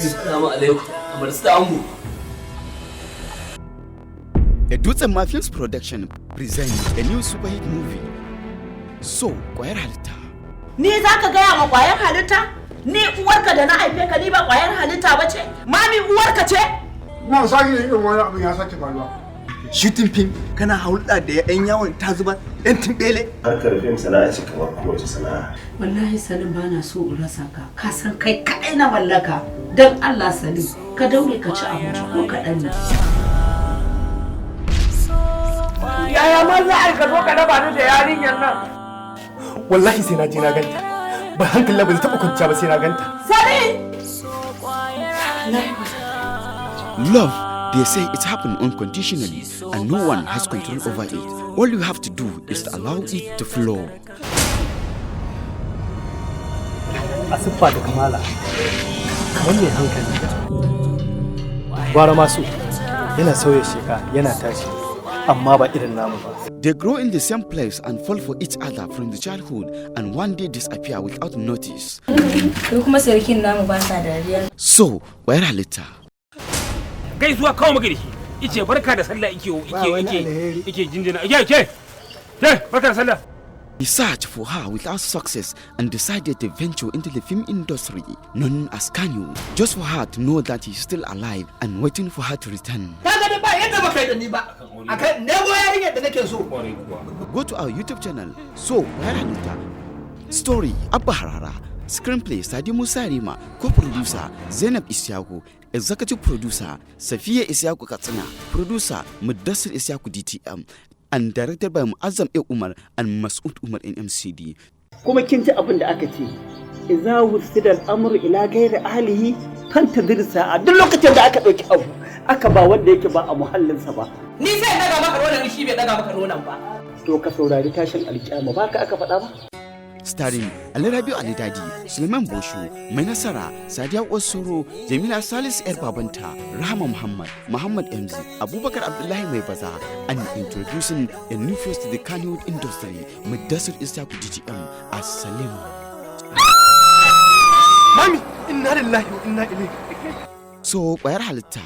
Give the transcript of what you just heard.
Assalamu alaikum. Amarsta ango. A DUTSIN-MA Films production presents a new super hit movie. So, KWAYAR HALITTA. Ni za ka gaya ma ƙwayar halitta? Ni uwarka da na haife ka ni ba ƙwayar halitta ba ce? Mami uwarka ce? Na sake yin wani abu ya sake faruwa. Shooting film kana hulɗa da yan yawon ta zuba yan timbele. Harkar fim sana'a ce kamar kowace sana'a. Wallahi Salim ba na so in rasa ka. Ka san kai kaɗai na mallaka. Don Allah Salim, ka daure ka ci abinci ko kaɗan ne. Yaya ma za a ka zo ka raba ni da yarinyar nan? Wallahi sai na je na ganta. Ba hankali ba zai taɓa kwanciya ba sai na ganta. Salim! Love, they say it happened unconditionally and no one has control over it. All you have to do is to allow it to flow. A siffa da kamala, kamar mai hankali. Gwara masu yana sauya sheka yana tashi, amma ba irin namu ba. They grow in the same place and fall for each other from the childhood and one day disappear without notice. Kuma sarkin namu ba sa dariya. So, KWAYAR HALITTA. Kai zuwa kawo maka da shi. Ice barka da sallah ike jinjina. Ke barka da sallah. He searched for her without success and decided to venture into the film industry known as Kanyu, just for her to know that he's still alive and waiting for her to return. Go to our YouTube channel, So KWAYAR HALITTA. Story Abba Harara. Screenplay Sadi Musa Rima. Co-producer Zainab Isyaku. Executive producer Safiya Isyaku Katsina. Producer Mudassir Isyaku DTM. And directed by Muazzam A. Umar and Mas'ud Umar NMCD. Kuma kin ji abin da aka ce, idza wusida al-amru ila ghairi ahlihi fantazir sa'a. Duk lokacin da aka dauki abu aka ba wanda yake ba a muhallinsa ba. Ni sai daga maka nonon shi bai daga maka nonon ba. To ka saurari tashin alƙiyama ba ka aka faɗa ba? Starring Ali Rabiu Ali Dadi, Suleiman Boshu, Mai Nasara, Sadiya Osoro, Jamila Salis Yar Babanta, Rahama Muhammad, Muhammad MZ, Abubakar Abdullahi Mai Baza, and introducing a new face to the Kannywood industry, Mudassir Isyaku DTM as Salim. Mami, inna lillahi wa inna ilaihi. So, KWAYAR HALITTA.